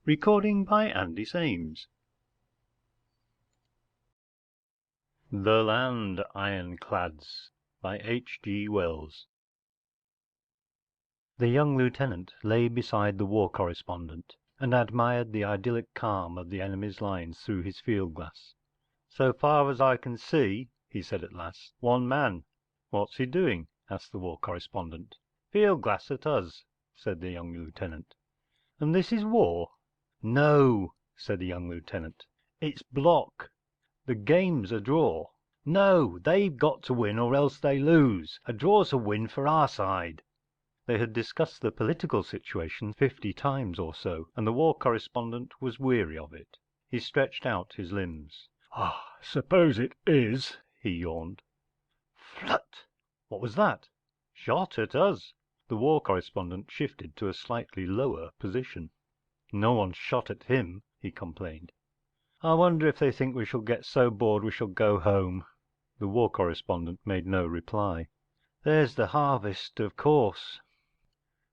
Recording by Andy Sames. The Land Ironclads by H.G. Wells. The young lieutenant lay beside the war correspondent and admired the idyllic calm of the enemy's lines through his field glass. "So far as I can see," he said at last, "one man." "What's he doing?" asked the war correspondent. "Field glass at us," said the young lieutenant. "And this is war?" "No," said the young lieutenant, "it's block. The game's a draw. No, they've got to win or else they lose. A draw's a win for our side." They had discussed the political situation 50 times or so, and the war correspondent was weary of it. He stretched out his limbs. "Suppose it is," he yawned. Phlut! What was that? Shot at us. The war correspondent shifted to a slightly lower position. "No one's shot at him," he complained. "I wonder if they think we shall get so bored we shall go home." The war correspondent made no reply. "There's the harvest, of course."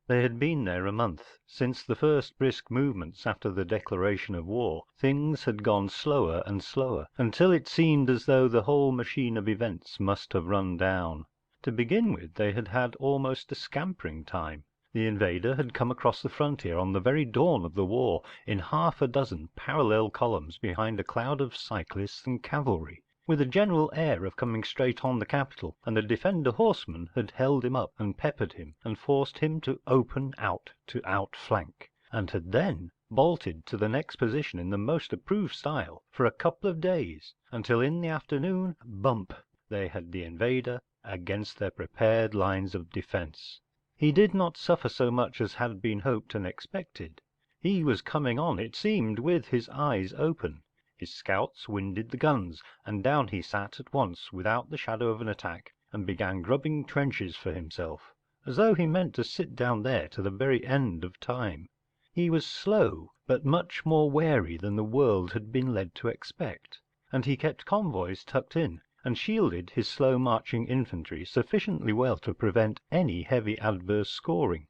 They had been there a month. Since the first brisk movements after the declaration of war, things had gone slower and slower, until it seemed as though the whole machine of events must have run down. To begin with, they had had almost a scampering time. The invader had come across the frontier on the very dawn of the war, in half a dozen parallel columns behind a cloud of cyclists and cavalry, with a general air of coming straight on the capital, and the defender horsemen had held him up and peppered him and forced him to open out to outflank, and had then bolted to the next position in the most approved style for a couple of days, until in the afternoon, bump, they had the invader against their prepared lines of defence. He did not suffer so much as had been hoped and expected. He was coming on, it seemed, with his eyes open. His scouts winded the guns, and down he sat at once without the shadow of an attack, and began grubbing trenches for himself, as though he meant to sit down there to the very end of time. He was slow, but much more wary than the world had been led to expect, and he kept convoys tucked in, and shielded his slow-marching infantry sufficiently well to prevent any heavy adverse scoring.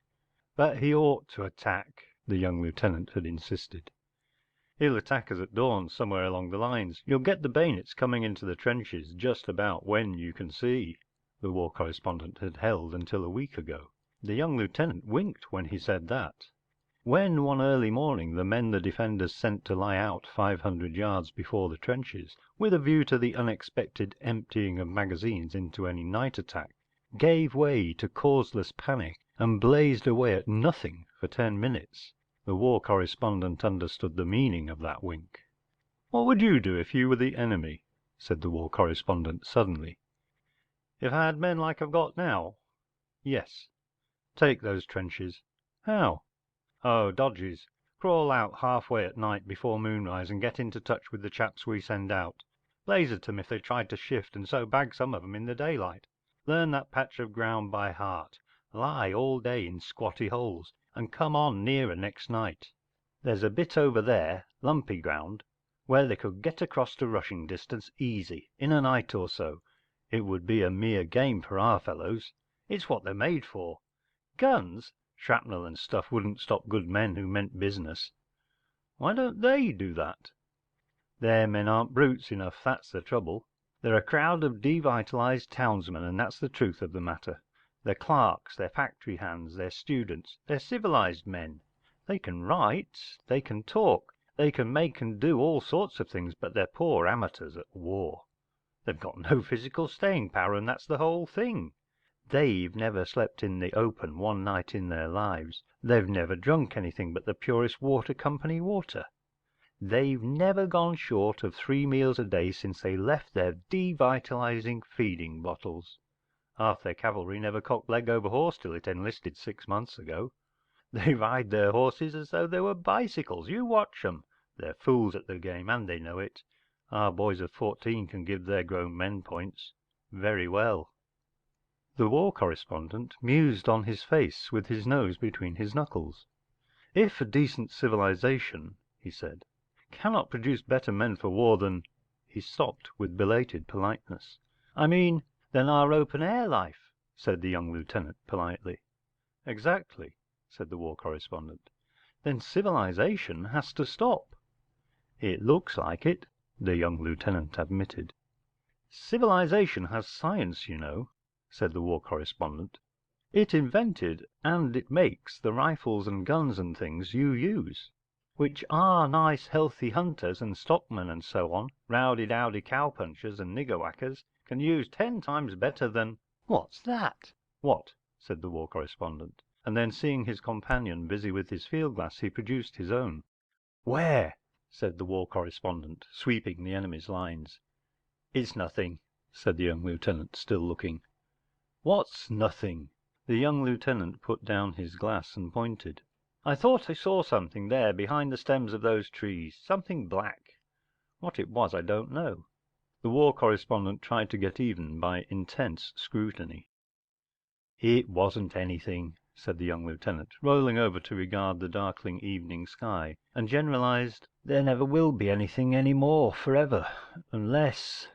"But he ought to attack," the young lieutenant had insisted. "He'll attack us at dawn somewhere along the lines. You'll get the bayonets coming into the trenches just about when you can see." The war correspondent had held until a week ago. The young lieutenant winked when he said that. When one early morning the men the defenders sent to lie out 500 yards before the trenches, with a view to the unexpected emptying of magazines into any night attack, gave way to causeless panic and blazed away at nothing for 10 minutes, the war correspondent understood the meaning of that wink. "What would you do if you were the enemy?" said the war correspondent suddenly. "If I had men like I've got now?" "Yes." "Take those trenches." "How?" "Oh, dodges. Crawl out halfway at night before moonrise and get into touch with the chaps we send out. Blaze at 'em if they tried to shift, and so bag some of 'em in the daylight. Learn that patch of ground by heart. Lie all day in squatty holes, and come on nearer next night. There's a bit over there, lumpy ground, where they could get across to rushing distance easy, in a night or so. It would be a mere game for our fellows. It's what they're made for. Guns? Shrapnel and stuff wouldn't stop good men who meant business." "Why don't they do that?" "Their men aren't brutes enough, that's the trouble. They're a crowd of devitalized townsmen, and that's the truth of the matter. They're clerks, they're factory hands, they're students, they're civilized men. They can write, they can talk, they can make and do all sorts of things, but they're poor amateurs at war. They've got no physical staying power, and that's the whole thing. They've never slept in the open one night in their lives. They've never drunk anything but the purest water company water. They've never gone short of 3 meals a day since they left their devitalizing feeding bottles. Half their cavalry never cocked leg over horse till it enlisted 6 months ago. They ride their horses as though they were bicycles. You watch 'em. They're fools at the game, and they know it. Our boys of 14 can give their grown men points. Very well." The war correspondent mused on his face with his nose between his knuckles. "If a decent civilization," he said, "cannot produce better men for war than—" He stopped with belated politeness. "I mean, than our open air life," said the young lieutenant politely. "Exactly," said the war correspondent. then civilization has to stop." "It looks like it," the young lieutenant admitted. "Civilization has science, you know," said the war correspondent. "It invented and it makes the rifles and guns and things you use, which our nice healthy hunters and stockmen and so on, rowdy dowdy cowpunchers and nigger whackers, can use 10 times better than—" "What's that?" "What?" said the war correspondent, and then seeing his companion busy with his field glass he produced his own. "Where?" said the war correspondent, sweeping the enemy's lines. "It's nothing," said the young lieutenant, still looking. "What's nothing?" The young lieutenant put down his glass and pointed. "I thought I saw something there behind the stems of those trees, something black. What it was I don't know." The war correspondent tried to get even by intense scrutiny. "It wasn't anything," said the young lieutenant, rolling over to regard the darkling evening sky, and generalized, "There never will be anything any more forever, unless—"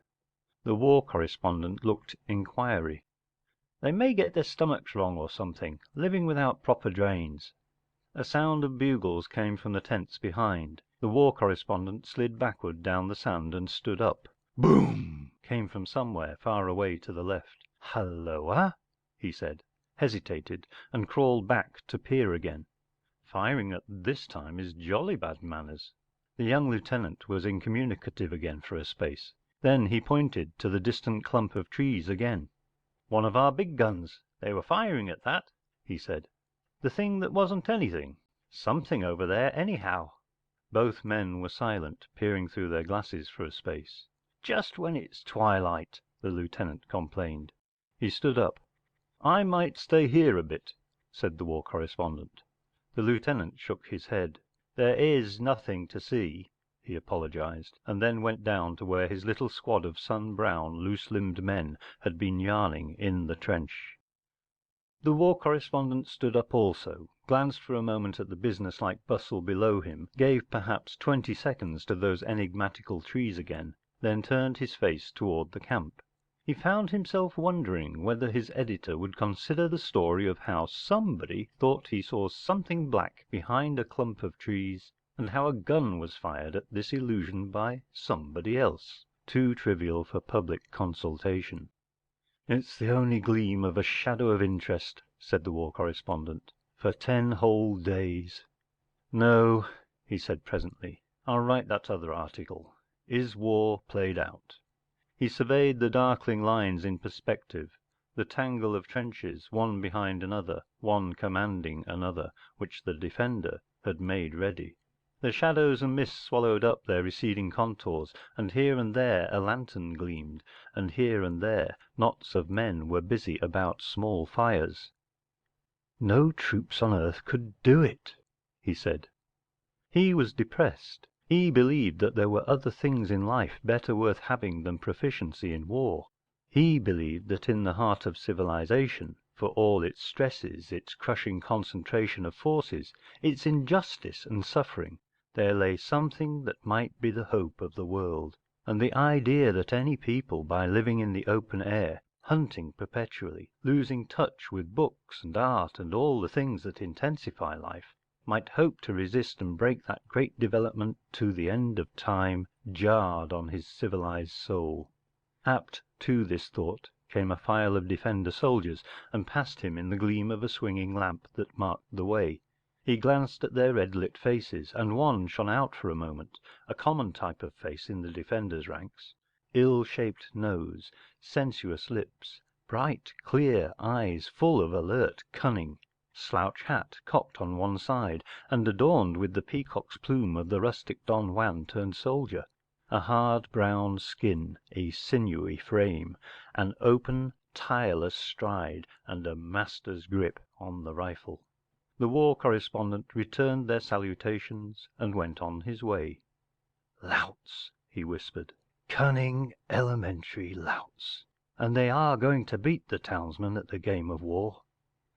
The war correspondent looked inquiry. "They may get their stomachs wrong or something, living without proper drains." A sound of bugles came from the tents behind. The war correspondent slid backward down the sand and stood up. Boom came from somewhere far away to the left. "Halloa!" he said, hesitated, and crawled back to peer again. "Firing at this time is jolly bad manners." The young lieutenant was incommunicative again for a space. Then he pointed to the distant clump of trees again. "One of our big guns. They were firing at that," he said. "The thing that wasn't anything. Something over there, anyhow." Both men were silent, peering through their glasses for a space. "Just when it's twilight," the lieutenant complained. He stood up. "I might stay here a bit," said the war correspondent. The lieutenant shook his head. "There is nothing to see," he apologized, and then went down to where his little squad of sun-brown, loose-limbed men had been yarning in the trench. The war correspondent stood up also, glanced for a moment at the business-like bustle below him, gave perhaps 20 seconds to those enigmatical trees again, then turned his face toward the camp. He found himself wondering whether his editor would consider the story of how somebody thought he saw something black behind a clump of trees, and how a gun was fired at this illusion by somebody else, too trivial for public consultation. "It's the only gleam of a shadow of interest," said the war correspondent, "for 10 whole days. No," he said presently, "I'll write that other article. Is war played out?" He surveyed the darkling lines in perspective, the tangle of trenches, one behind another, one commanding another, which the defender had made ready. The shadows and mist swallowed up their receding contours, and here and there a lantern gleamed, and here and there knots of men were busy about small fires. "No troops on earth could do it," he said. He was depressed. He believed that there were other things in life better worth having than proficiency in war. He believed that in the heart of civilization, for all its stresses, its crushing concentration of forces, its injustice and suffering, there lay something that might be the hope of the world. And the idea that any people, by living in the open air, hunting perpetually, losing touch with books and art and all the things that intensify life, might hope to resist and break that great development to the end of time, jarred on his civilized soul. Apt to this thought came a file of defender soldiers, and past him in the gleam of a swinging lamp that marked the way. He glanced at their red-lit faces, and one shone out for a moment, a common type of face in the defenders' ranks. Ill-shaped nose, sensuous lips, bright, clear eyes full of alert cunning, slouch hat cocked on one side and adorned with the peacock's plume of the rustic Don Juan turned soldier, a hard brown skin, a sinewy frame, an open, tireless stride, and a master's grip on the rifle. The war correspondent returned their salutations and went on his way. "Louts," he whispered, "cunning, elementary louts. And they are going to beat the townsmen at the game of war."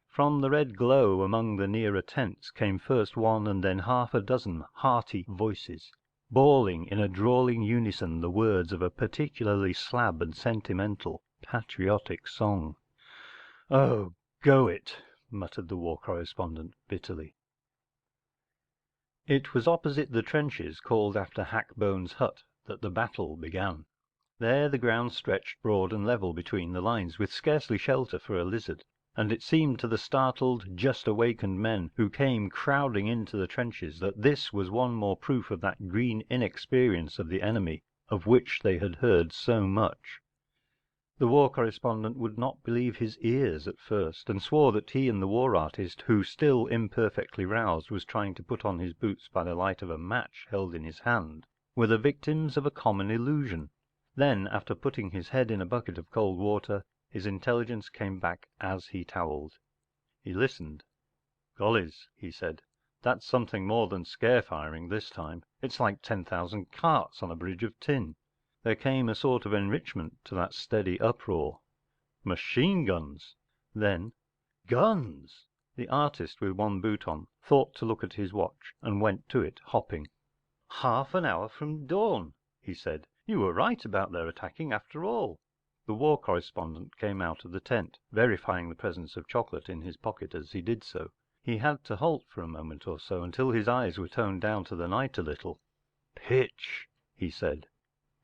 From the red glow among the nearer tents came first one and then half a dozen hearty voices, bawling in a drawling unison the words of a particularly slab and sentimental patriotic song. "Oh, go it," muttered the war correspondent bitterly. It was opposite the trenches called after Hackbone's hut that the battle began. There the ground stretched broad and level between the lines, with scarcely shelter for a lizard, and it seemed to the startled, just awakened men who came crowding into the trenches that this was one more proof of that green inexperience of the enemy of which they had heard so much. The war correspondent would not believe his ears at first, and swore that he and the war artist, who, still imperfectly roused, was trying to put on his boots by the light of a match held in his hand, were the victims of a common illusion. Then, after putting his head in a bucket of cold water, his intelligence came back as he towelled. He listened. “ Gollies,” he said, “ that's something more than scare firing this time. It's like 10,000 carts on a bridge of tin.” There came a sort of enrichment to that steady uproar. Machine guns! Then guns! The artist, with one boot on, thought to look at his watch, and went to it, hopping. “ Half an hour from dawn,” he said. “ You were right about their attacking after all.” The war correspondent came out of the tent, verifying the presence of chocolate in his pocket as he did so. He had to halt for a moment or so until his eyes were toned down to the night a little. “ Pitch,” he said.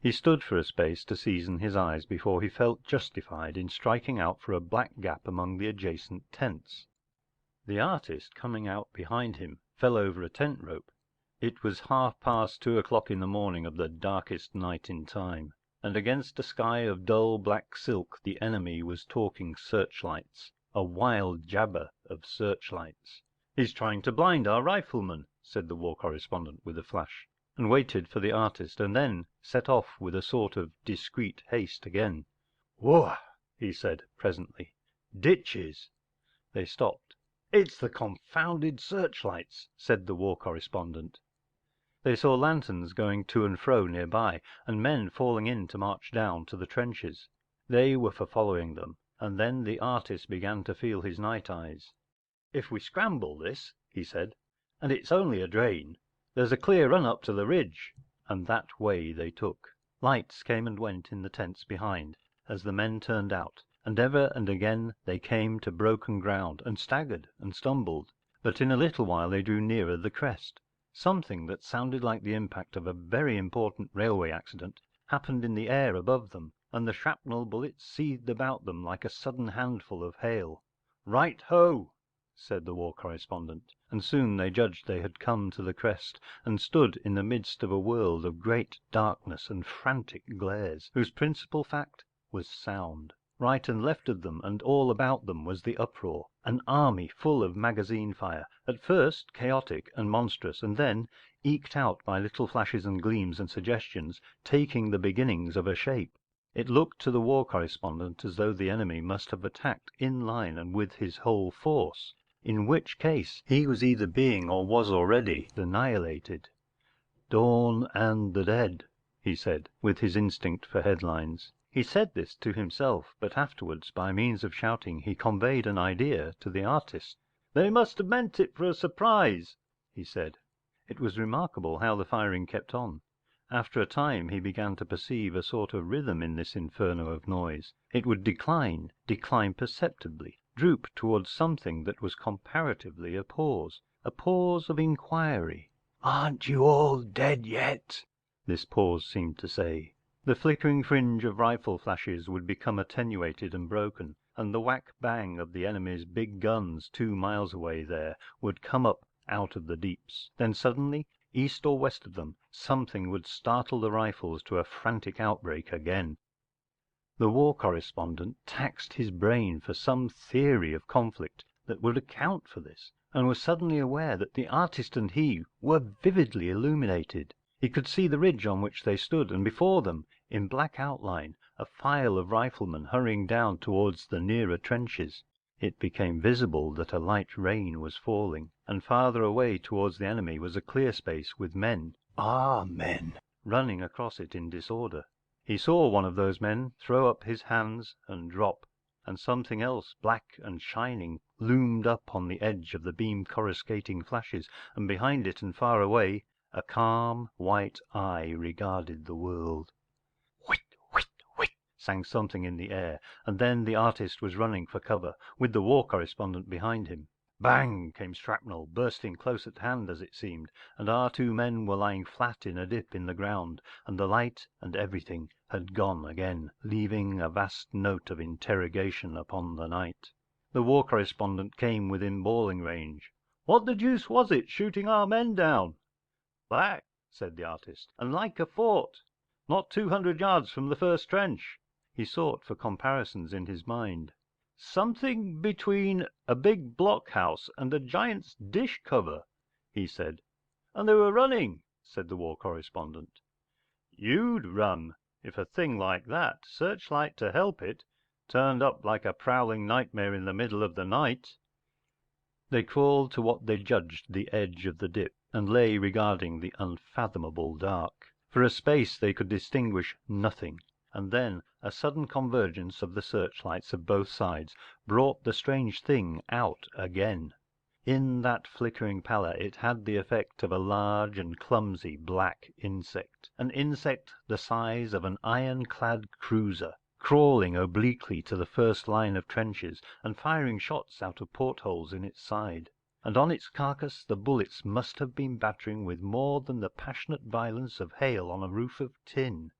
He stood for a space to season his eyes before he felt justified in striking out for a black gap among the adjacent tents. The artist, coming out behind him, fell over a tent rope. It was 2:30 in the morning of the darkest night in time, and against a sky of dull black silk the enemy was talking searchlights, a wild jabber of searchlights. “ He's trying to blind our riflemen,” said the war correspondent with a flash, and waited for the artist, and then set off with a sort of discreet haste again. “ Whoa !” he said presently. “ Ditches !” They stopped. “ It's the confounded searchlights,” said the war correspondent. They saw lanterns going to and fro near by, and men falling in to march down to the trenches. They were for following them, and then the artist began to feel his night eyes. “ If we scramble this,” he said, “ and it's only a drain, there's a clear run up to the ridge.” And that way they took. Lights came and went in the tents behind as the men turned out, and ever and again they came to broken ground, and staggered and stumbled, but in a little while they drew nearer the crest. Something that sounded like the impact of a very important railway accident happened in the air above them, and the shrapnel bullets seethed about them like a sudden handful of hail. “ Right ho !” said the war correspondent, and soon they judged they had come to the crest, and stood in the midst of a world of great darkness and frantic glares, whose principal fact was sound. Right and left of them and all about them was the uproar, an army full of magazine fire, at first chaotic and monstrous, and then, eked out by little flashes and gleams and suggestions, taking the beginnings of a shape. It looked to the war correspondent as though the enemy must have attacked in line and with his whole force, in which case he was either being or was already annihilated. “ Dawn and the dead,” he said, with his instinct for headlines. He said this to himself, but afterwards, by means of shouting, he conveyed an idea to the artist. “ They must have meant it for a surprise,” he said. It was remarkable how the firing kept on. After a time he began to perceive a sort of rhythm in this inferno of noise. It would decline perceptibly, droop towards something that was comparatively a pause of inquiry. “ Aren't you all dead yet? ” this pause seemed to say. The flickering fringe of rifle flashes would become attenuated and broken, and the whack bang of the enemy's big guns 2 miles away there would come up out of the deeps. Then suddenly, east or west of them, something would startle the rifles to a frantic outbreak again. The war correspondent taxed his brain for some theory of conflict that would account for this, and was suddenly aware that the artist and he were vividly illuminated. He could see the ridge on which they stood, and before them, in black outline, a file of riflemen hurrying down towards the nearer trenches. It became visible that a light rain was falling, and farther away towards the enemy was a clear space with men running across it in disorder. He saw one of those men throw up his hands and drop, and something else black and shining loomed up on the edge of the beam coruscating flashes, and behind it and far away a calm white eye regarded the world. “ Whit, whit, whit !” sang something in the air, and then the artist was running for cover, with the war correspondent behind him. Bang came shrapnel, bursting close at hand as it seemed, and our two men were lying flat in a dip in the ground, and the light and everything had gone again, leaving a vast note of interrogation upon the night. The war correspondent came within bawling range. “ What the deuce was it shooting our men down ? ” “ Black,” said the artist, “ and like a fort. Not 200 yards from the first trench.” He sought for comparisons in his mind. “ Something between a big blockhouse and a giant's dish cover,” he said. “ And they were running,” said the war correspondent. “ You'd run if a thing like that, searchlight to help it, turned up like a prowling nightmare in the middle of the night.” They crawled to what they judged the edge of the dip, and lay regarding the unfathomable dark. For a space they could distinguish nothing, and then a sudden convergence of the searchlights of both sides brought the strange thing out again. In that flickering pallor it had the effect of a large and clumsy black insect, an insect the size of an ironclad cruiser, crawling obliquely to the first line of trenches and firing shots out of portholes in its side. And on its carcass the bullets must have been battering with more than the passionate violence of hail on a roof of tin.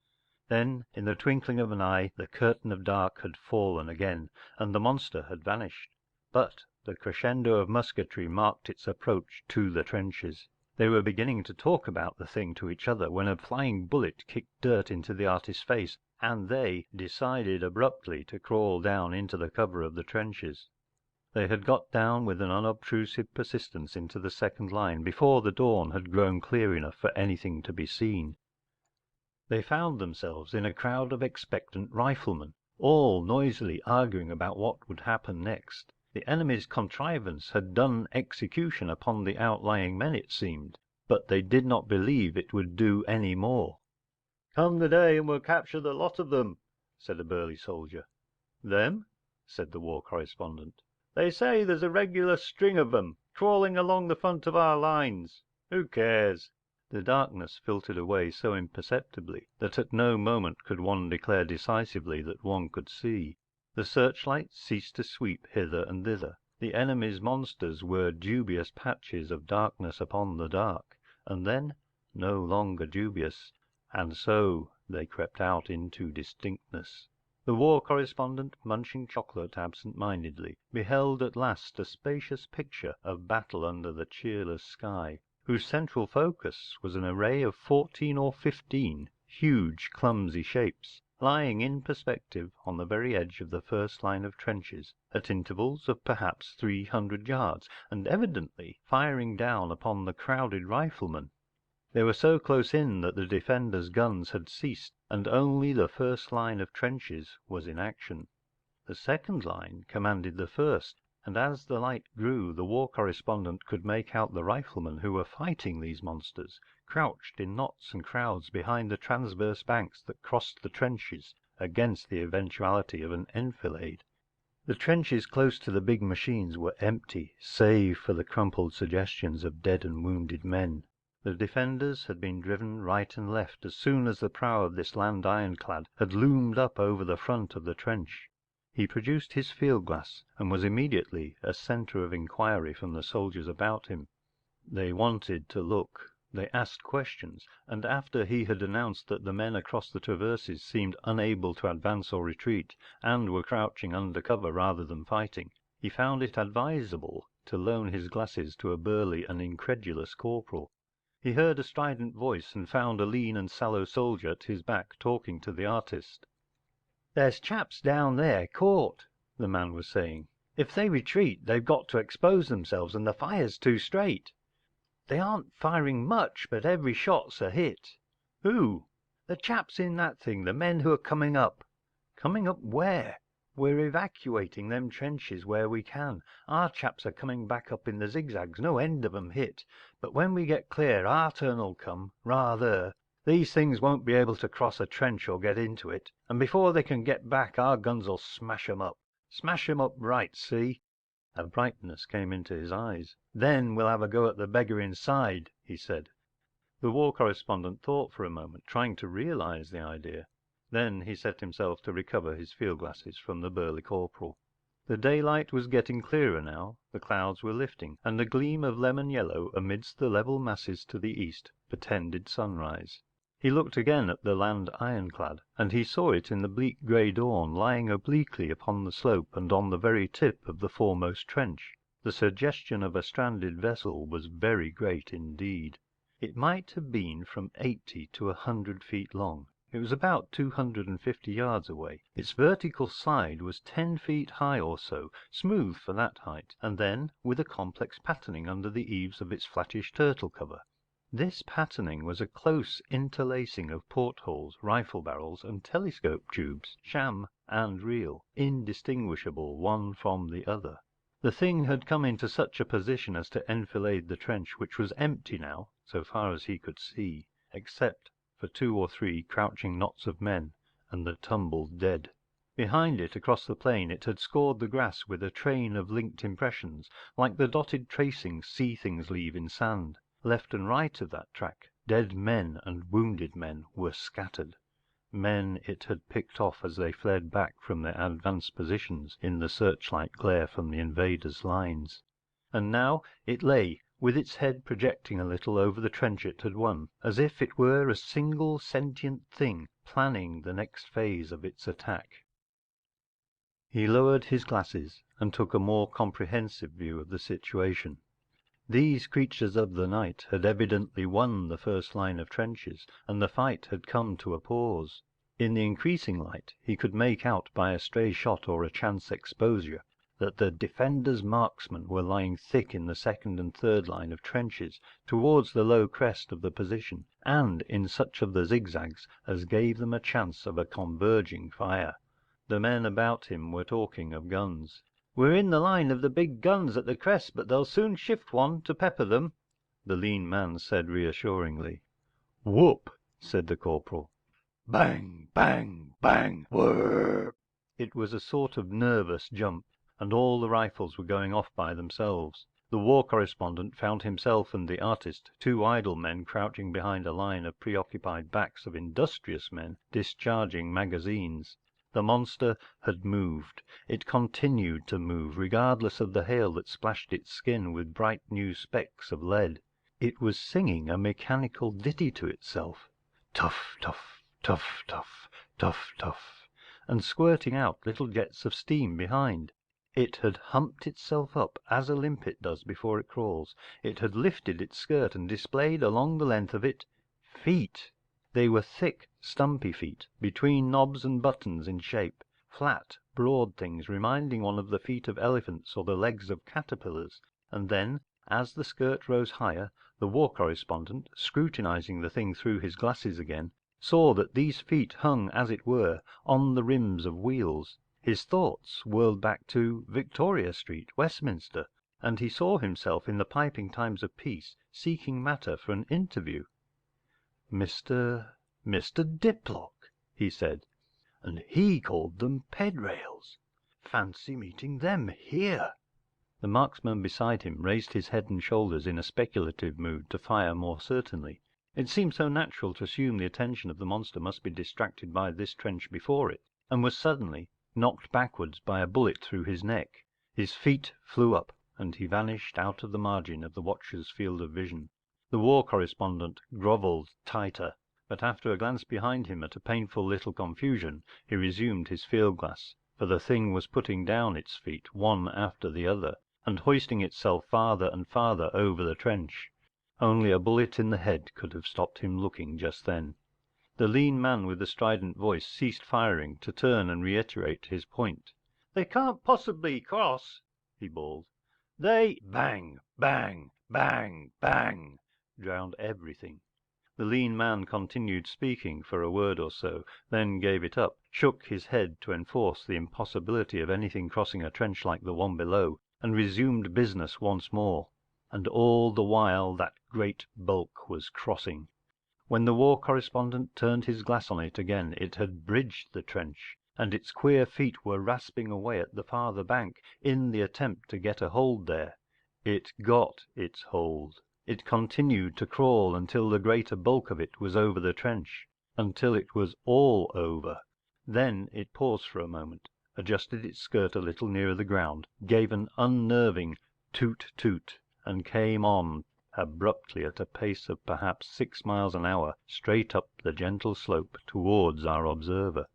Then, in the twinkling of an eye, the curtain of dark had fallen again, and the monster had vanished. But the crescendo of musketry marked its approach to the trenches. They were beginning to talk about the thing to each other when a flying bullet kicked dirt into the artist's face, and they decided abruptly to crawl down into the cover of the trenches. They had got down with an unobtrusive persistence into the second line before the dawn had grown clear enough for anything to be seen. They found themselves in a crowd of expectant riflemen, all noisily arguing about what would happen next. The enemy's contrivance had done execution upon the outlying men, it seemed, but they did not believe it would do any more. “ Come the day and we'll capture the lot of them,” said a burly soldier. “ Them ? ” said the war correspondent. “ They say there's a regular string of them crawling along the front of our lines. Who cares ? ” The darkness filtered away so imperceptibly that at no moment could one declare decisively that one could see. The searchlights ceased to sweep hither and thither. The enemy's monsters were dubious patches of darkness upon the dark, and then no longer dubious, and so they crept out into distinctness. The war correspondent, munching chocolate absent-mindedly, beheld at last a spacious picture of battle under the cheerless sky, whose central focus was an array of 14 or 15 huge, clumsy shapes, lying in perspective on the very edge of the first line of trenches, at intervals of perhaps 300 yards, and evidently firing down upon the crowded riflemen. They were so close in that the defenders' guns had ceased, and only the first line of trenches was in action. The second line commanded the first, and as the light grew the war correspondent could make out the riflemen who were fighting these monsters, crouched in knots and crowds behind the transverse banks that crossed the trenches against the eventuality of an enfilade. The trenches close to the big machines were empty, save for the crumpled suggestions of dead and wounded men. The defenders had been driven right and left as soon as the prow of this land ironclad had loomed up over the front of the trench. He produced his field glass, and was immediately a centre of inquiry from the soldiers about him. They wanted to look, they asked questions, and after he had announced that the men across the traverses seemed unable to advance or retreat, and were crouching under cover rather than fighting, he found it advisable to loan his glasses to a burly and incredulous corporal. He heard a strident voice and found a lean and sallow soldier at his back talking to the artist. “ There's chaps down there caught,” the man was saying. “ If they retreat they've got to expose themselves, and the fire's too straight. They aren't firing much, but every shot's a hit.” “ Who ? ” “The chaps in that thing, the men who are coming up.” “ Coming up where ? ” “ We're evacuating them trenches where we can. Our chaps are coming back up in the zigzags, no end of 'em hit. But when we get clear our turn'll come, rather. These things won't be able to cross a trench or get into it, and before they can get back our guns'll smash 'em up. Smash 'em up right, see ? ” A brightness came into his eyes. “ Then we'll have a go at the beggar inside,” he said. The war correspondent thought for a moment, trying to realize the idea. Then he set himself to recover his field glasses from the burly corporal. The daylight was getting clearer now, the clouds were lifting, and a gleam of lemon yellow amidst the level masses to the east portended sunrise. He looked again at the land ironclad, and he saw it in the bleak grey dawn lying obliquely upon the slope and on the very tip of the foremost trench. The suggestion of a stranded vessel was very great indeed. It might have been from 80 to 100 feet long. It was about 250 yards away. Its vertical side was 10 feet high or so, smooth for that height, and then with a complex patterning under the eaves of its flattish turtle cover. This patterning was a close interlacing of portholes, rifle barrels, and telescope tubes, sham and real, indistinguishable one from the other. The thing had come into such a position as to enfilade the trench, which was empty now, so far as he could see, except for 2 or 3 crouching knots of men and the tumbled dead. Behind it, across the plain, it had scored the grass with a train of linked impressions, like the dotted tracings sea things leave in sand. Left and right of that track, dead men and wounded men were scattered. Men it had picked off as they fled back from their advanced positions in the searchlight glare from the invaders' lines. And now it lay, with its head projecting a little over the trench it had won, as if it were a single sentient thing planning the next phase of its attack. He lowered his glasses and took a more comprehensive view of the situation. These creatures of the night had evidently won the first line of trenches, and the fight had come to a pause. In the increasing light he could make out by a stray shot or a chance exposure that the defenders' marksmen were lying thick in the second and third line of trenches towards the low crest of the position, and in such of the zigzags as gave them a chance of a converging fire. The men about him were talking of guns. "We're in the line of the big guns at the crest, but they'll soon shift one to pepper them," the lean man said reassuringly. "Whoop!" said the corporal. Bang, bang, bang, whirr! It was a sort of nervous jump, and all the rifles were going off by themselves. The war correspondent found himself and the artist, 2 idle men crouching behind a line of preoccupied backs of industrious men discharging magazines. The monster had moved. It continued to move, regardless of the hail that splashed its skin with bright new specks of lead. It was singing a mechanical ditty to itself. Tuff, tuff, tuff, tuff, tuff, tuff, and squirting out little jets of steam behind. It had humped itself up as a limpet does before it crawls. It had lifted its skirt and displayed along the length of it feet. They were thick, stumpy feet, between knobs and buttons in shape, flat, broad things reminding one of the feet of elephants or the legs of caterpillars. And then, as the skirt rose higher, the war correspondent, scrutinizing the thing through his glasses again, saw that these feet hung, as it were, on the rims of wheels. His thoughts whirled back to Victoria Street, Westminster, and he saw himself in the piping times of peace seeking matter for an interview. Mr. Diplock, he said, and he called them pedrails. Fancy meeting them here. The marksman beside him raised his head and shoulders in a speculative mood to fire more certainly. It seemed so natural to assume the attention of the monster must be distracted by this trench before it, and was suddenly knocked backwards by a bullet through his neck. His feet flew up, and he vanished out of the margin of the watcher's field of vision. The war correspondent grovelled tighter, but after a glance behind him at a painful little confusion, he resumed his field glass, for the thing was putting down its feet one after the other, and hoisting itself farther and farther over the trench. Only a bullet in the head could have stopped him looking just then. The lean man with the strident voice ceased firing to turn and reiterate his point. "They can't possibly cross," he bawled. "They—" Bang, bang, bang, bang drowned everything. The lean man continued speaking for a word or so, then gave it up, shook his head to enforce the impossibility of anything crossing a trench like the one below, and resumed business once more. And all the while that great bulk was crossing. When the war correspondent turned his glass on it again, it had bridged the trench, and its queer feet were rasping away at the farther bank in the attempt to get a hold there. It got its hold. It continued to crawl until the greater bulk of it was over the trench, until it was all over. Then it paused for a moment, adjusted its skirt a little nearer the ground, gave an unnerving toot toot, and came on abruptly at a pace of perhaps 6 miles an hour straight up the gentle slope towards our observer.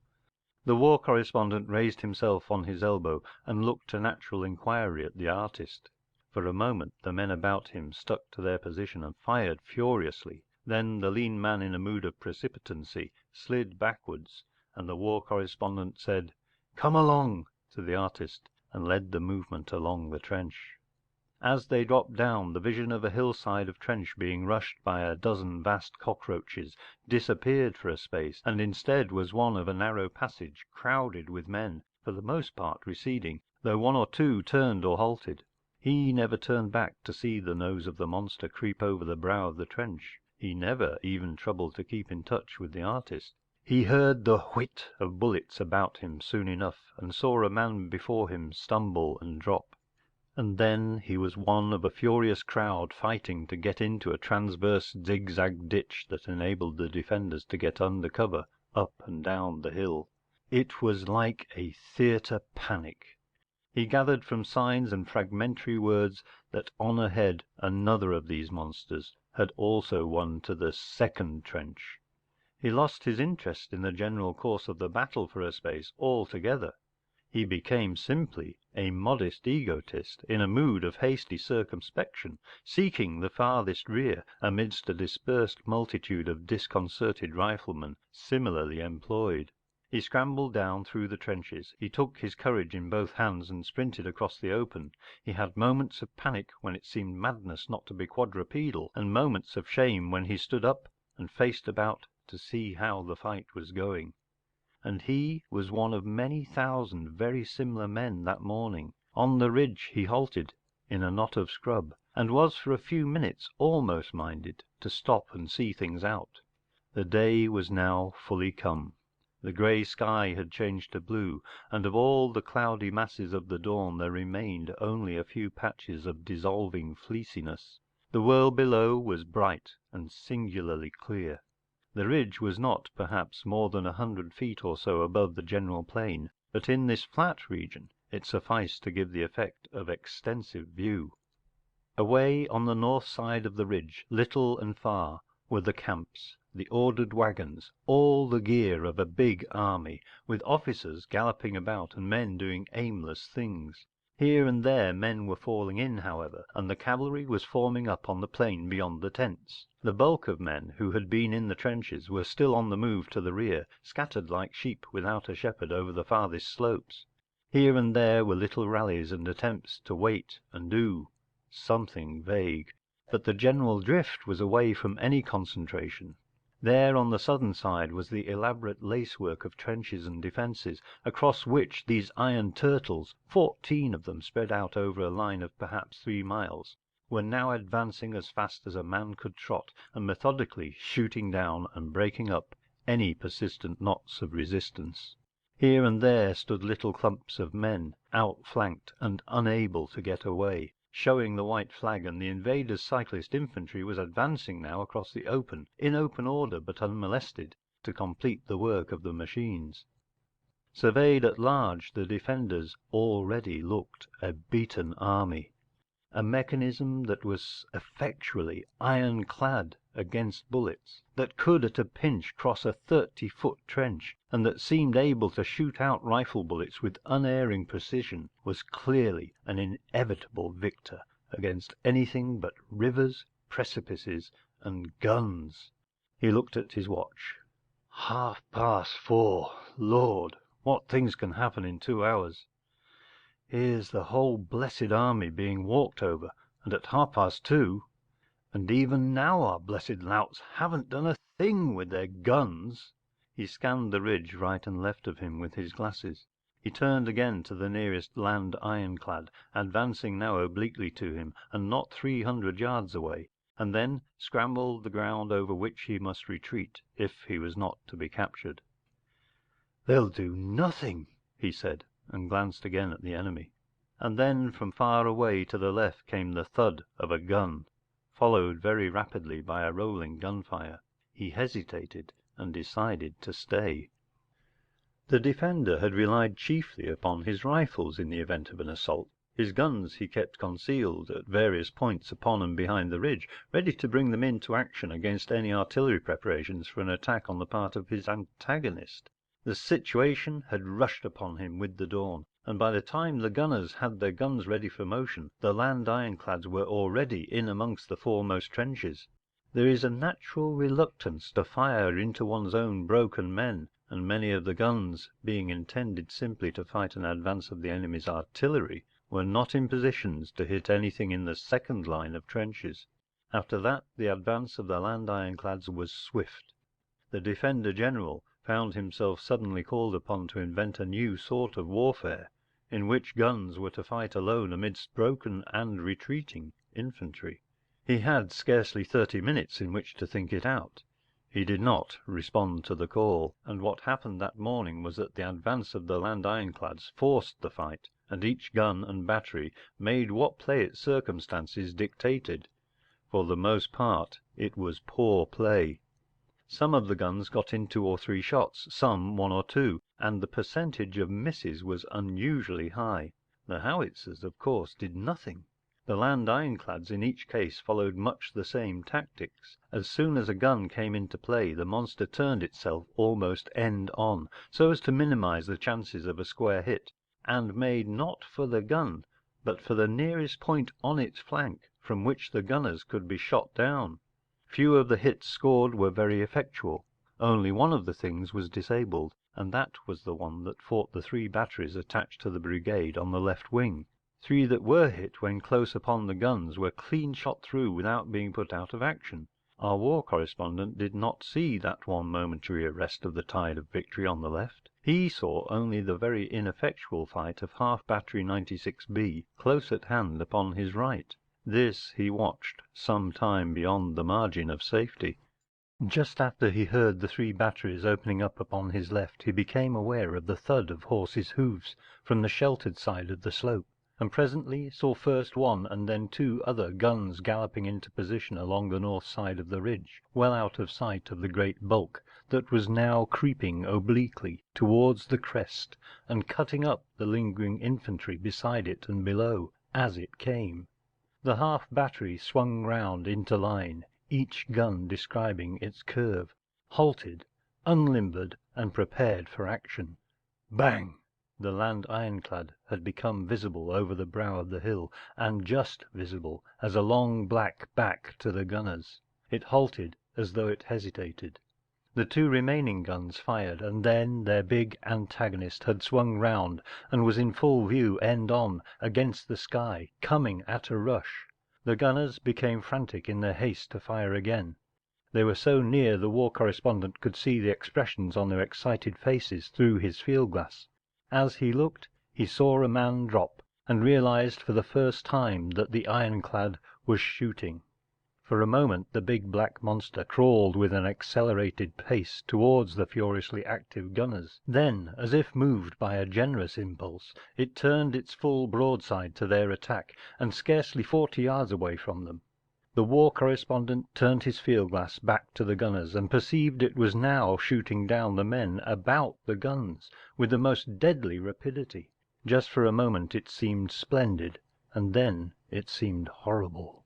The war correspondent raised himself on his elbow and looked a natural inquiry at the artist. For a moment the men about him stuck to their position and fired furiously. Then the lean man, in a mood of precipitancy, slid backwards, and the war correspondent said, "Come along," to the artist, and led the movement along the trench. As they dropped down, the vision of a hillside of trench being rushed by a dozen vast cockroaches disappeared for a space, and instead was one of a narrow passage crowded with men, for the most part receding, though one or two turned or halted. He never turned back to see the nose of the monster creep over the brow of the trench. He never even troubled to keep in touch with the artist. He heard the whit of bullets about him soon enough, and saw a man before him stumble and drop. And then he was one of a furious crowd fighting to get into a transverse zigzag ditch that enabled the defenders to get under cover up and down the hill. It was like a theatre panic. He gathered from signs and fragmentary words that on ahead another of these monsters had also won to the second trench. He lost his interest in the general course of the battle for a space altogether. He became simply a modest egotist in a mood of hasty circumspection, seeking the farthest rear amidst a dispersed multitude of disconcerted riflemen similarly employed. He scrambled down through the trenches, he took his courage in both hands and sprinted across the open. He had moments of panic when it seemed madness not to be quadrupedal, and moments of shame when he stood up and faced about to see how the fight was going. And he was one of many thousand very similar men that morning. On the ridge he halted in a knot of scrub, and was for a few minutes almost minded to stop and see things out. The day was now fully come. The grey sky had changed to blue, and of all the cloudy masses of the dawn there remained only a few patches of dissolving fleeciness. The world below was bright and singularly clear. The ridge was not, perhaps, more than 100 feet or so above the general plain, but in this flat region it sufficed to give the effect of extensive view. Away on the north side of the ridge, little and far, were the camps, the ordered wagons, all the gear of a big army, with officers galloping about and men doing aimless things. Here and there men were falling in, however, and the cavalry was forming up on the plain beyond the tents. The bulk of men who had been in the trenches were still on the move to the rear, scattered like sheep without a shepherd over the farthest slopes. Here and there were little rallies and attempts to wait and do something vague, but the general drift was away from any concentration. There on the southern side was the elaborate lacework of trenches and defences, across which these iron turtles, 14 of them spread out over a line of perhaps 3 miles, were now advancing as fast as a man could trot, and methodically shooting down and breaking up any persistent knots of resistance. Here and there stood little clumps of men, outflanked and unable to get away, showing the white flag, and the invaders' cyclist infantry was advancing now across the open, in open order but unmolested, to complete the work of the machines. Surveyed at large, the defenders already looked a beaten army, a mechanism that was effectually ironclad against bullets, that could at a pinch cross a 30-foot trench, and that seemed able to shoot out rifle bullets with unerring precision, was clearly an inevitable victor against anything but rivers, precipices, and guns. He looked at his watch. 4:30. Lord, what things can happen in 2 hours! Here's the whole blessed army being walked over, and at 2:30, and even now our blessed louts haven't done a thing with their guns. He scanned the ridge right and left of him with his glasses. He turned again to the nearest land ironclad, advancing now obliquely to him and not 300 yards away, and then scrambled the ground over which he must retreat if he was not to be captured. "They'll do nothing," he said, and glanced again at the enemy. And then from far away to the left came the thud of a gun, followed very rapidly by a rolling gunfire. He hesitated and decided to stay. The defender had relied chiefly upon his rifles in the event of an assault. His guns he kept concealed at various points upon and behind the ridge, ready to bring them into action against any artillery preparations for an attack on the part of his antagonist. The situation had rushed upon him with the dawn, and by the time the gunners had their guns ready for motion, the land ironclads were already in amongst the foremost trenches. There is a natural reluctance to fire into one's own broken men, and many of the guns, being intended simply to fight an advance of the enemy's artillery, were not in positions to hit anything in the second line of trenches. After that the advance of the land ironclads was swift. The defender general found himself suddenly called upon to invent a new sort of warfare, in which guns were to fight alone amidst broken and retreating infantry. He had scarcely 30 minutes in which to think it out. He did not respond to the call, and what happened that morning was that the advance of the land ironclads forced the fight, and each gun and battery made what play its circumstances dictated. For the most part it was poor play. Some of the guns got in 2 or 3 shots, some 1 or 2, and the percentage of misses was unusually high. The howitzers, of course, did nothing. The land ironclads in each case followed much the same tactics. As soon as a gun came into play the monster turned itself almost end on, so as to minimize the chances of a square hit, and made not for the gun, but for the nearest point on its flank from which the gunners could be shot down. Few of the hits scored were very effectual. Only one of the things was disabled, and that was the one that fought the 3 batteries attached to the brigade on the left wing. 3 that were hit when close upon the guns were clean shot through without being put out of action. Our war correspondent did not see that one momentary arrest of the tide of victory on the left. He saw only the very ineffectual fight of half battery 96B close at hand upon his right. This he watched some time beyond the margin of safety. Just after he heard the 3 batteries opening up upon his left he became aware of the thud of horses' hoofs from the sheltered side of the slope, and presently saw first 1 and then 2 other guns galloping into position along the north side of the ridge, well out of sight of the great bulk that was now creeping obliquely towards the crest and cutting up the lingering infantry beside it and below as it came. The half battery swung round into line, each gun describing its curve, halted, unlimbered, and prepared for action. Bang! The land ironclad had become visible over the brow of the hill, and just visible as a long black back to the gunners. It halted as though it hesitated. The 2 remaining guns fired, and then their big antagonist had swung round and was in full view end on against the sky, coming at a rush. The gunners became frantic in their haste to fire again. They were so near the war correspondent could see the expressions on their excited faces through his field glass. As he looked, he saw a man drop, and realized for the first time that the ironclad was shooting. For a moment the big black monster crawled with an accelerated pace towards the furiously active gunners. Then, as if moved by a generous impulse, it turned its full broadside to their attack, and scarcely 40 yards away from them. The war correspondent turned his field glass back to the gunners and perceived it was now shooting down the men about the guns with the most deadly rapidity. Just for a moment it seemed splendid, and then it seemed horrible.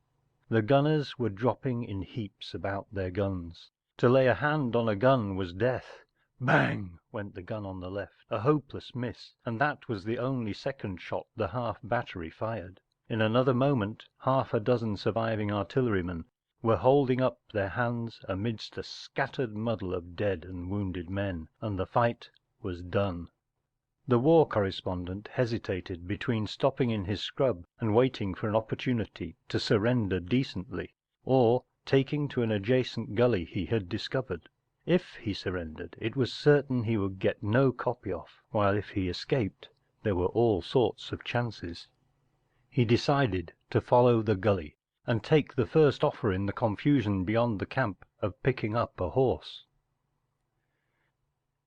The gunners were dropping in heaps about their guns. To lay a hand on a gun was death. Bang! Went the gun on the left, a hopeless miss, and that was the only second shot the half battery fired. In another moment half a dozen surviving artillerymen were holding up their hands amidst a scattered muddle of dead and wounded men, and the fight was done. The war correspondent hesitated between stopping in his scrub and waiting for an opportunity to surrender decently, or taking to an adjacent gully he had discovered. If he surrendered, it was certain he would get no copy off, while if he escaped, there were all sorts of chances. He decided to follow the gully and take the first offer in the confusion beyond the camp of picking up a horse.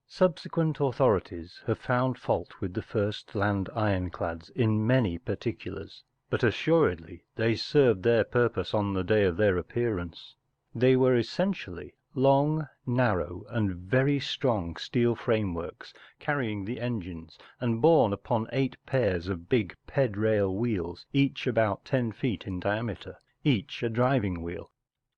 Subsequent authorities have found fault with the first land ironclads in many particulars, but assuredly they served their purpose on the day of their appearance. They were essentially long, narrow, and very strong steel frameworks carrying the engines, and borne upon 8 pairs of big ped rail wheels, each about 10 feet in diameter, each a driving wheel,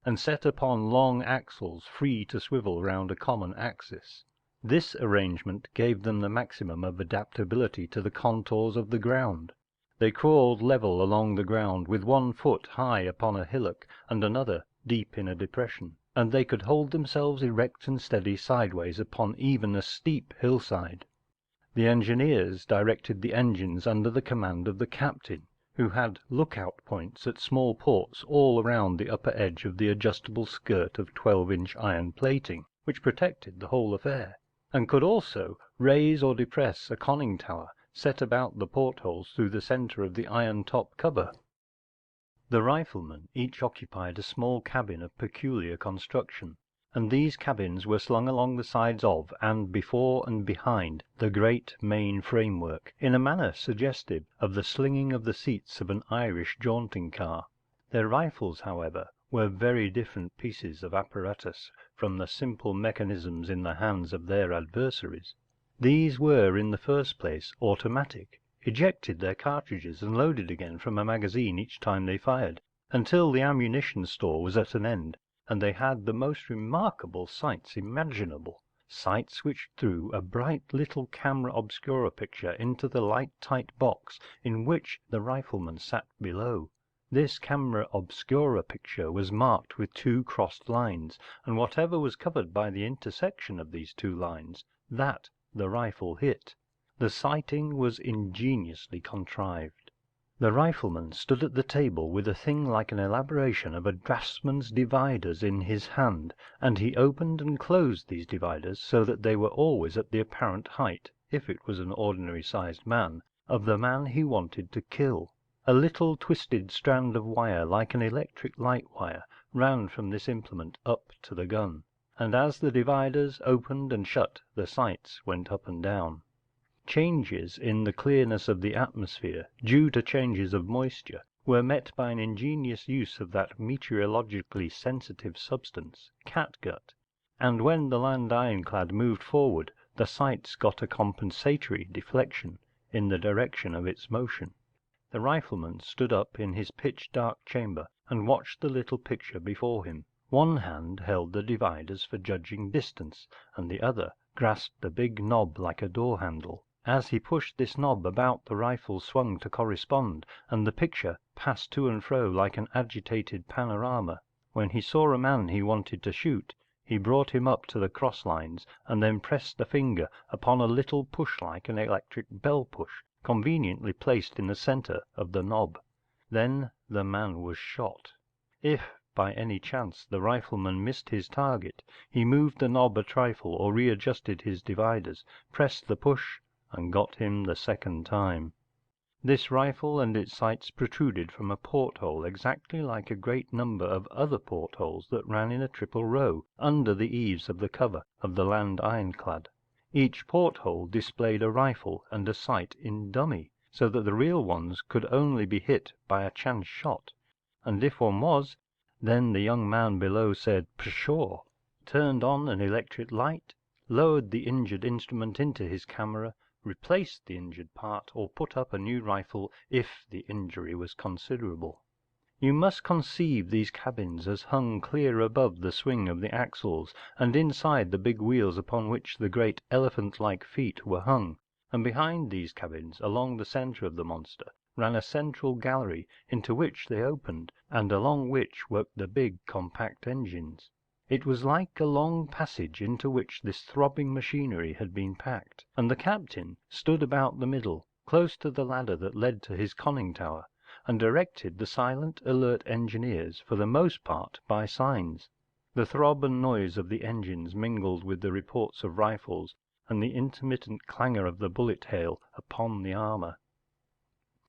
and set upon long axles free to swivel round a common axis. This arrangement gave them the maximum of adaptability to the contours of the ground. They crawled level along the ground with 1 foot high upon a hillock and another deep in a depression, and they could hold themselves erect and steady sideways upon even a steep hillside. The engineers directed the engines under the command of the captain, who had look-out points at small ports all around the upper edge of the adjustable skirt of 12-inch iron plating which protected the whole affair, and could also raise or depress a conning tower set about the portholes through the centre of the iron top cover. The riflemen each occupied a small cabin of peculiar construction, and these cabins were slung along the sides of, and before and behind, the great main framework, in a manner suggestive of the slinging of the seats of an Irish jaunting car. Their rifles, however, were very different pieces of apparatus from the simple mechanisms in the hands of their adversaries. These were, in the first place, automatic, ejected their cartridges and loaded again from a magazine each time they fired, until the ammunition store was at an end, and they had the most remarkable sights imaginable, sights which threw a bright little camera obscura picture into the light tight box in which the rifleman sat below. This camera obscura picture was marked with 2 crossed lines, and whatever was covered by the intersection of these 2 lines, that the rifle hit. The sighting was ingeniously contrived. The rifleman stood at the table with a thing like an elaboration of a draughtsman's dividers in his hand, and he opened and closed these dividers so that they were always at the apparent height, if it was an ordinary sized man, of the man he wanted to kill. A little twisted strand of wire like an electric light wire ran from this implement up to the gun, and as the dividers opened and shut the sights went up and down. Changes in the clearness of the atmosphere, due to changes of moisture, were met by an ingenious use of that meteorologically sensitive substance, catgut, and when the land ironclad moved forward the sights got a compensatory deflection in the direction of its motion. The rifleman stood up in his pitch-dark chamber and watched the little picture before him. One hand held the dividers for judging distance, and the other grasped a big knob like a door handle. As he pushed this knob about the rifle swung to correspond, and the picture passed to and fro like an agitated panorama. When he saw a man he wanted to shoot, he brought him up to the cross lines and then pressed the finger upon a little push like an electric bell push, conveniently placed in the centre of the knob. Then the man was shot. If by any chance the rifleman missed his target, he moved the knob a trifle or readjusted his dividers, pressed the push, and got him the second time. This rifle and its sights protruded from a porthole exactly like a great number of other portholes that ran in a triple row under the eaves of the cover of the land ironclad. Each porthole displayed a rifle and a sight in dummy, so that the real ones could only be hit by a chance shot, and if one was, then the young man below said pshaw, turned on an electric light, lowered the injured instrument into his camera, replaced the injured part, or put up a new rifle if the injury was considerable. You must conceive these cabins as hung clear above the swing of the axles, and inside the big wheels upon which the great elephant-like feet were hung, and behind these cabins, along the centre of the monster, ran a central gallery into which they opened, and along which worked the big compact engines. It was like a long passage into which this throbbing machinery had been packed, and the captain stood about the middle, close to the ladder that led to his conning tower, and directed the silent, alert engineers, for the most part by signs. The throb and noise of the engines mingled with the reports of rifles and the intermittent clangor of the bullet hail upon the armour.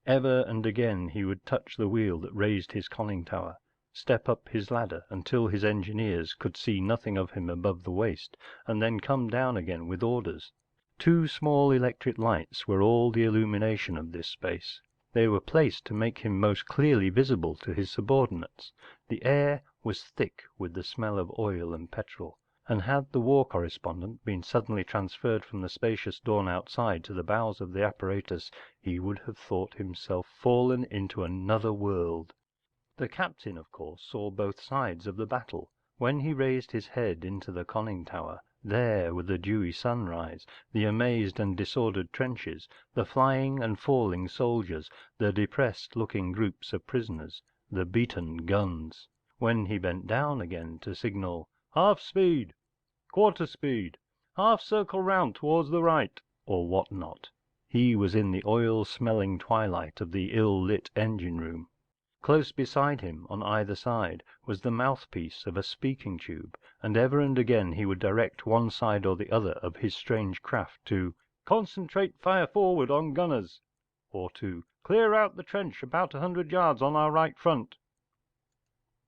Ever and again he would touch the wheel that raised his conning tower, step up his ladder until his engineers could see nothing of him above the waist, and then come down again with orders. 2 small electric lights were all the illumination of this space. They were placed to make him most clearly visible to his subordinates. The air was thick with the smell of oil and petrol, and had the war correspondent been suddenly transferred from the spacious dawn outside to the bows of the apparatus he would have thought himself fallen into another world. The captain, of course, saw both sides of the battle. When he raised his head into the conning tower, there were the dewy sunrise, the amazed and disordered trenches, the flying and falling soldiers, the depressed looking groups of prisoners, the beaten guns. When he bent down again to signal "half speed," "quarter speed," "half circle round towards the right," or what not, he was in the oil‐smelling twilight of the ill‐lit engine‐room. Close beside him, on either side, was the mouthpiece of a speaking tube, and ever and again he would direct one side or the other of his strange craft to "concentrate fire forward on gunners," or to "clear out the trench about 100 yards on our right front."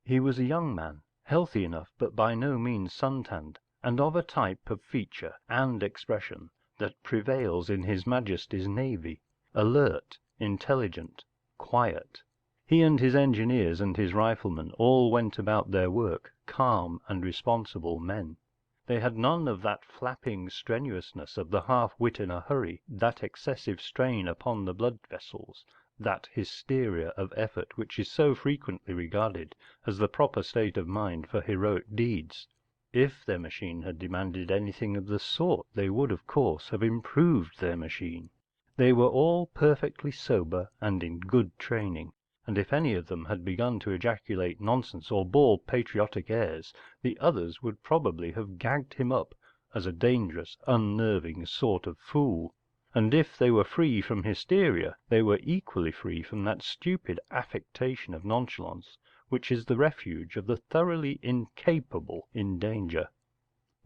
He was a young man, healthy enough but by no means sun‐tanned, and of a type of feature and expression that prevails in His Majesty's Navy: alert, intelligent, quiet. He and his engineers and his riflemen all went about their work calm and responsible men. They had none of that flapping strenuousness of the half‐wit in a hurry, that excessive strain upon the blood vessels, that hysteria of effort which is so frequently regarded as the proper state of mind for heroic deeds. If their machine had demanded anything of the sort they would, of course, have improved their machine. They were all perfectly sober and in good training, and if any of them had begun to ejaculate nonsense or bawl patriotic airs, the others would probably have gagged him up as a dangerous, unnerving sort of fool. And if they were free from hysteria, they were equally free from that stupid affectation of nonchalance which is the refuge of the thoroughly incapable in danger.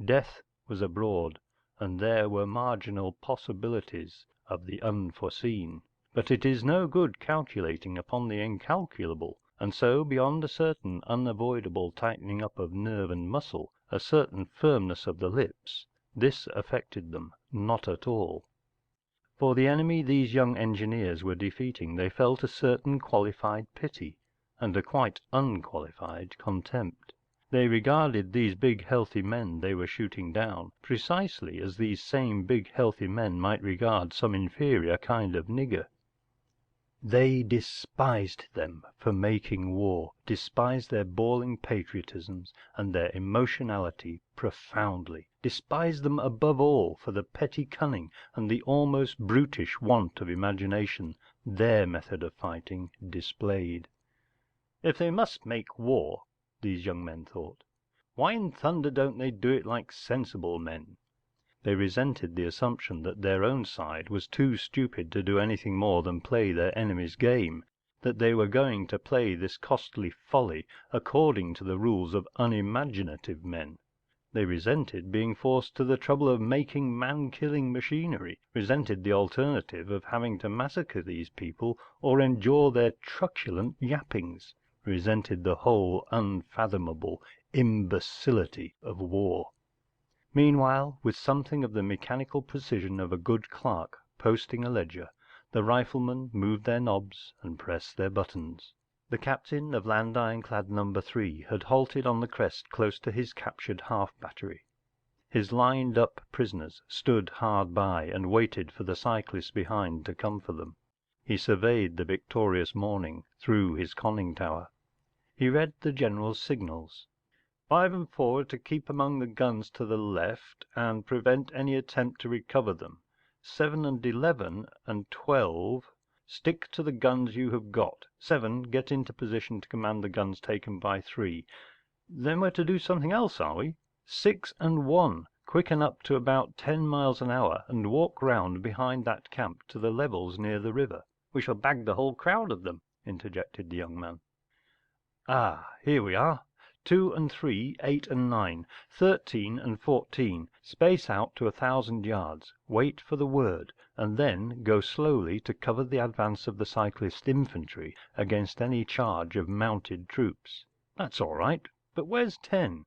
Death was abroad, and there were marginal possibilities of the unforeseen. But it is no good calculating upon the incalculable, and so, beyond a certain unavoidable tightening up of nerve and muscle, a certain firmness of the lips, this affected them not at all. For the enemy these young engineers were defeating they felt a certain qualified pity and a quite unqualified contempt. They regarded these big healthy men they were shooting down precisely as these same big healthy men might regard some inferior kind of nigger. They despised them for making war, despised their bawling patriotisms and their emotionality profoundly, despised them above all for the petty cunning and the almost brutish want of imagination their method of fighting displayed. If they must make war, these young men thought, why in thunder don't they do it like sensible men? They resented the assumption that their own side was too stupid to do anything more than play their enemy's game, that they were going to play this costly folly according to the rules of unimaginative men. They resented being forced to the trouble of making man-killing machinery, resented the alternative of having to massacre these people or endure their truculent yappings, resented the whole unfathomable imbecility of war. Meanwhile, with something of the mechanical precision of a good clerk posting a ledger, the riflemen moved their knobs and pressed their buttons. The captain of Land Ironclad No. 3 had halted on the crest close to his captured half-battery. His lined-up prisoners stood hard by and waited for the cyclists behind to come for them. He surveyed the victorious morning through his conning tower. He read the general's signals. 5 and 4 to keep among the guns to the left and prevent any attempt to recover them. 7 and 11 and 12 stick to the guns you have got. 7 get into position to command the guns taken by 3. Then we're to do something else, are we? 6 and 1 quicken up to about 10 miles an hour and walk round behind that camp to the levels near the river. We shall bag the whole crowd of them, interjected the young man. Ah, here we are. 2 and 3, 8 and 9, 13 and 14, space out to 1,000 yards, wait for the word, and then go slowly to cover the advance of the cyclist infantry against any charge of mounted troops. That's all right, but where's 10?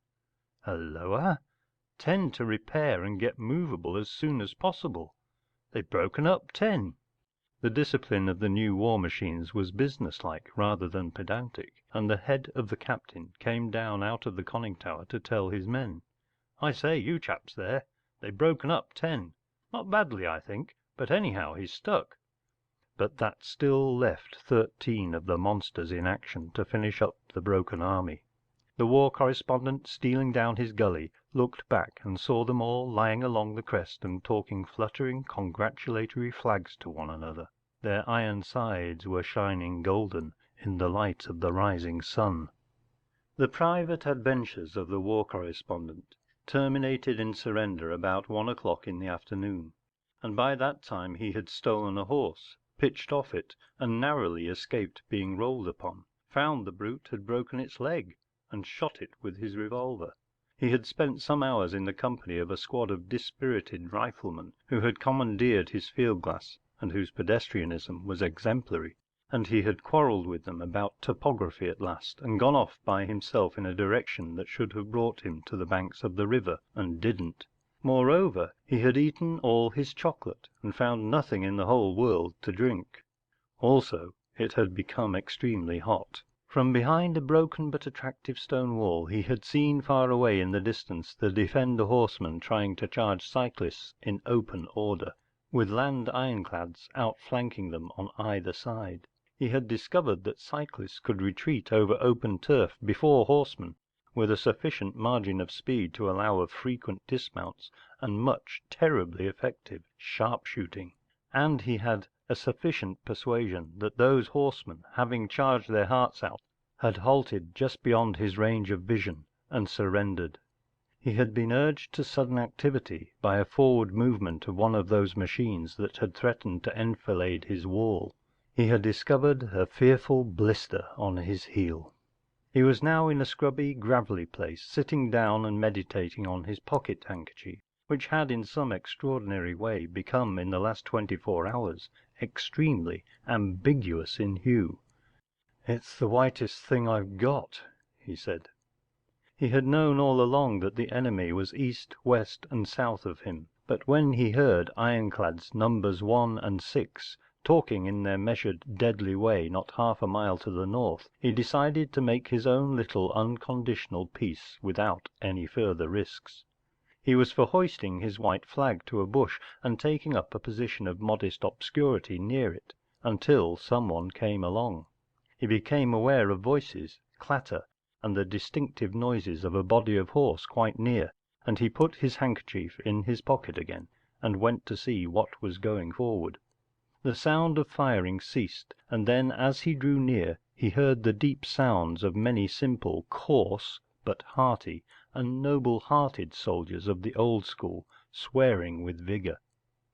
Halloa! 10 to repair and get movable as soon as possible. They've broken up 10. The discipline of the new war machines was businesslike rather than pedantic, and the head of the captain came down out of the conning tower to tell his men. I say, you chaps there, they've broken up 10. Not badly, I think, but anyhow he's stuck.” But that still left 13 of the monsters in action to finish up the broken army. The war correspondent, stealing down his gully, looked back and saw them all lying along the crest and talking fluttering congratulatory flags to one another. Their iron sides were shining golden in the light of the rising sun. The private adventures of the war correspondent terminated in surrender about 1 o'clock in the afternoon, and by that time he had stolen a horse, pitched off it, and narrowly escaped being rolled upon, found the brute had broken its leg, and shot it with his revolver. He had spent some hours in the company of a squad of dispirited riflemen who had commandeered his field glass, and whose pedestrianism was exemplary, and he had quarrelled with them about topography at last, and gone off by himself in a direction that should have brought him to the banks of the river, and didn't. Moreover, he had eaten all his chocolate, and found nothing in the whole world to drink. Also, it had become extremely hot. From behind a broken but attractive stone wall he had seen far away in the distance the defender horsemen trying to charge cyclists in open order, with land ironclads outflanking them on either side. He had discovered that cyclists could retreat over open turf before horsemen, with a sufficient margin of speed to allow of frequent dismounts and much terribly effective sharpshooting. And he had a sufficient persuasion that those horsemen, having charged their hearts out, had halted just beyond his range of vision and surrendered. He had been urged to sudden activity by a forward movement of one of those machines that had threatened to enfilade his wall. He had discovered a fearful blister on his heel. He was now in a scrubby, gravelly place, sitting down and meditating on his pocket handkerchief, which had in some extraordinary way become in the last 24 hours extremely ambiguous in hue. “It's the whitest thing I've got,” he said. He had known all along that the enemy was east, west, and south of him, but when he heard Ironclads numbers 1 and 6 talking in their measured, deadly way not half a mile to the north, he decided to make his own little unconditional peace without any further risks. He was for hoisting his white flag to a bush and taking up a position of modest obscurity near it until someone came along. He became aware of voices, clatter, and the distinctive noises of a body of horse quite near, and he put his handkerchief in his pocket again and went to see what was going forward. The sound of firing ceased, and then as he drew near he heard the deep sounds of many simple, coarse, but hearty and noble-hearted soldiers of the old school swearing with vigour.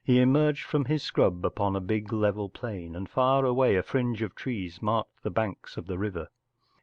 He emerged from his scrub upon a big level plain, and far away a fringe of trees marked the banks of the river.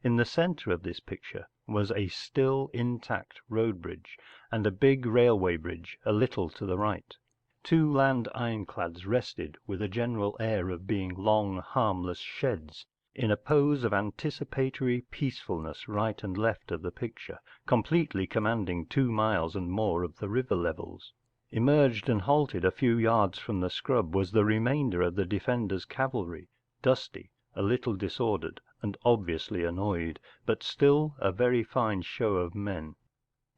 In the centre of this picture was a still intact road bridge, and a big railway bridge a little to the right. 2 land ironclads rested with a general air of being long, harmless sheds, in a pose of anticipatory peacefulness right and left of the picture, completely commanding 2 miles and more of the river levels. Emerged and halted a few yards from the scrub was the remainder of the defenders' cavalry, dusty, a little disordered, and obviously annoyed, but still a very fine show of men.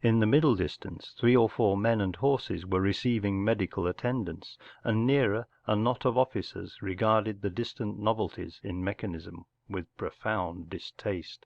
In the middle distance 3 or 4 men and horses were receiving medical attendance, and nearer a knot of officers regarded the distant novelties in mechanism with profound distaste.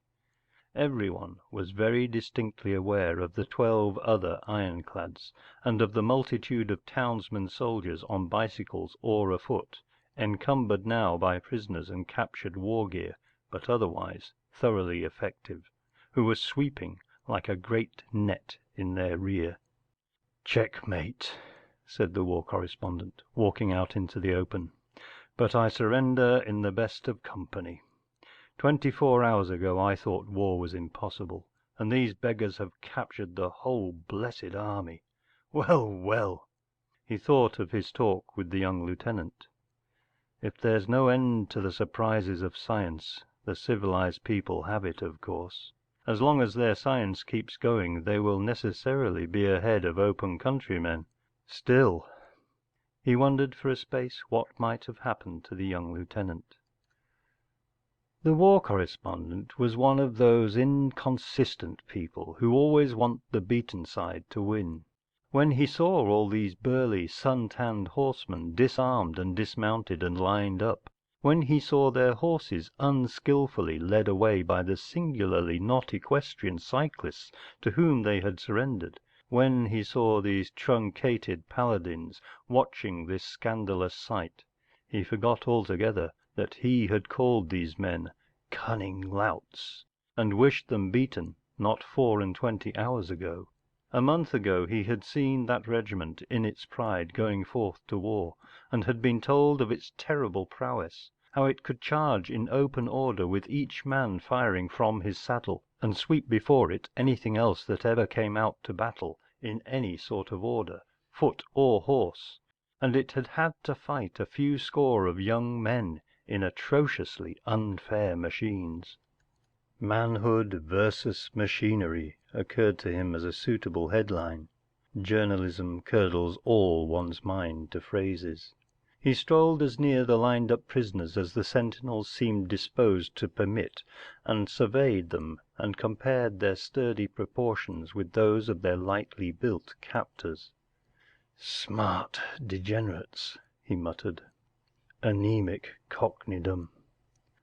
Everyone was very distinctly aware of the 12 other ironclads, and of the multitude of townsmen soldiers on bicycles or afoot, encumbered now by prisoners and captured war gear, but otherwise thoroughly effective, who were sweeping like a great net in their rear. “Checkmate,” said the war correspondent, walking out into the open. “But I surrender in the best of company. 24 hours ago I thought war was impossible, and these beggars have captured the whole blessed army. Well, well!” He thought of his talk with the young lieutenant. “If there's no end to the surprises of science, the civilized people have it, of course. As long as their science keeps going they will necessarily be ahead of open country men. Still…” He wondered for a space what might have happened to the young lieutenant. The war correspondent was one of those inconsistent people who always want the beaten side to win. When he saw all these burly, sun-tanned horsemen disarmed and dismounted and lined up, when he saw their horses unskilfully led away by the singularly not equestrian cyclists to whom they had surrendered, when he saw these truncated paladins watching this scandalous sight, he forgot altogether that he had called these men cunning louts, and wished them beaten not 24 hours ago. A month ago he had seen that regiment in its pride going forth to war, and had been told of its terrible prowess, how it could charge in open order with each man firing from his saddle, and sweep before it anything else that ever came out to battle in any sort of order, foot or horse, and it had had to fight a few score of young men in atrociously unfair machines. Manhood versus machinery occurred to him as a suitable headline. Journalism curdles all one's mind to phrases. He strolled as near the lined-up prisoners as the sentinels seemed disposed to permit, and surveyed them and compared their sturdy proportions with those of their lightly built captors. “Smart degenerates,” he muttered. “Anemic cockneydom.”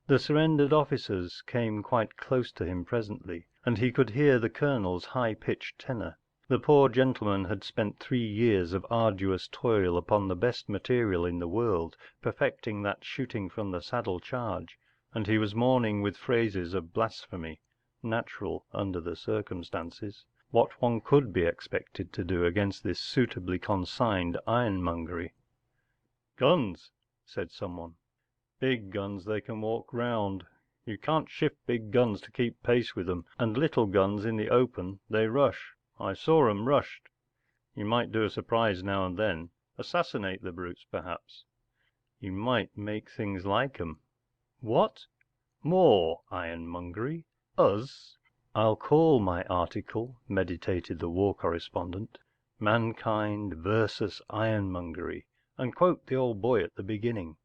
The surrendered officers came quite close to him presently, and he could hear the colonel's high-pitched tenor. The poor gentleman had spent 3 years of arduous toil upon the best material in the world, perfecting that shooting from the saddle charge, and he was mourning with phrases of blasphemy, natural under the circumstances, what one could be expected to do against this suitably consigned ironmongery. “Guns,” said someone. “Big guns they can walk round. You can't shift big guns to keep pace with them, and little guns in the open they rush. I saw 'em rushed. You might do a surprise now and then. Assassinate the brutes, perhaps. You might make things like 'em. What? More ironmongery? Us?” “I'll call my article,” meditated the war correspondent, “Mankind versus Ironmongery,' and quote the old boy at the beginning.”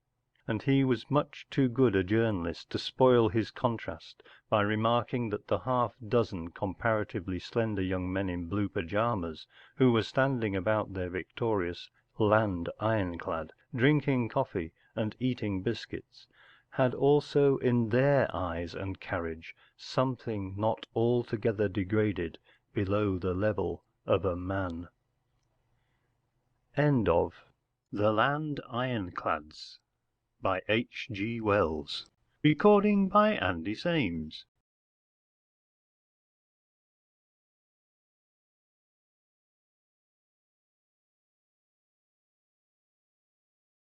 And he was much too good a journalist to spoil his contrast by remarking that the half-dozen comparatively slender young men in blue pyjamas who were standing about their victorious land ironclad, drinking coffee and eating biscuits, had also in their eyes and carriage something not altogether degraded below the level of a man. End of The Land Ironclads by H. G. Wells. Recording by Andy Sames.